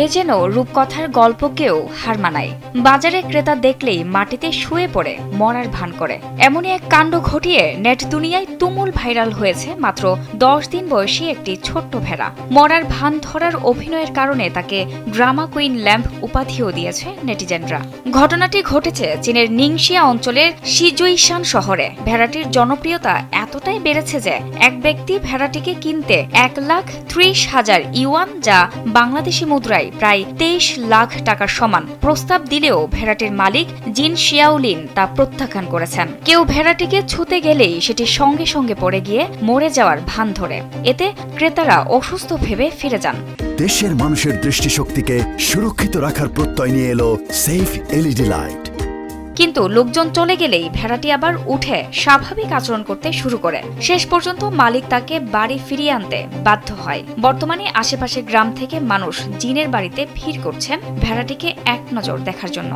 এ যেন রূপকথার গল্পকেও হার মানায়। বাজারে ক্রেতা দেখলেই মাটিতে শুয়ে পড়ে মরার ভান করে। এমনই এক কাণ্ড ঘটিয়ে নেট দুনিয়ায় তুমুল ভাইরাল হয়েছে মাত্র 10 দিন বয়সী একটি ছোট্ট ভেড়া। মরার ভান ধরার অভিনয়ের কারণে তাকে ড্রামা কুইন ল্যাম্প উপাধিও দিয়েছে নেটিজেনরা। ঘটনাটি ঘটেছে চীনের নিংশিয়া অঞ্চলের শিজুইশান শহরে। ভেড়াটির জনপ্রিয়তা এতটাই বেড়েছে যে এক ব্যক্তি ভেড়াটিকে কিনতে 1,30,000 ইউয়ান, যা বাংলাদেশি মুদ্রায় প্রায় 23 লাখ টাকার সমান, প্রস্তাব দিলেও ভেড়াটির মালিক জিন শিয়াওলিন তা প্রত্যাখ্যান করেছেন। কেউ ভেড়াটিকে ছুতে গেলেই সেটি সঙ্গে সঙ্গে পড়ে গিয়ে মরে যাওয়ার ভান ধরে। এতে ক্রেতারা অসুস্থ ভেবে ফিরে যান। দেশের মানুষের দৃষ্টিশক্তিকে সুরক্ষিত রাখার প্রত্যয় নিয়ে এলো সেফ এলইডি লাইট। কিন্তু লোকজন চলে গেলেই ভেড়াটি আবার উঠে স্বাভাবিক আচরণ করতে শুরু করে। শেষ পর্যন্ত মালিক তাকে বাড়ি ফিরিয়ে আনতে বাধ্য হয়। বর্তমানে আশেপাশের গ্রাম থেকে মানুষ জিনের বাড়িতে ভিড় করছেন ভেড়াটিকে এক নজর দেখার জন্য।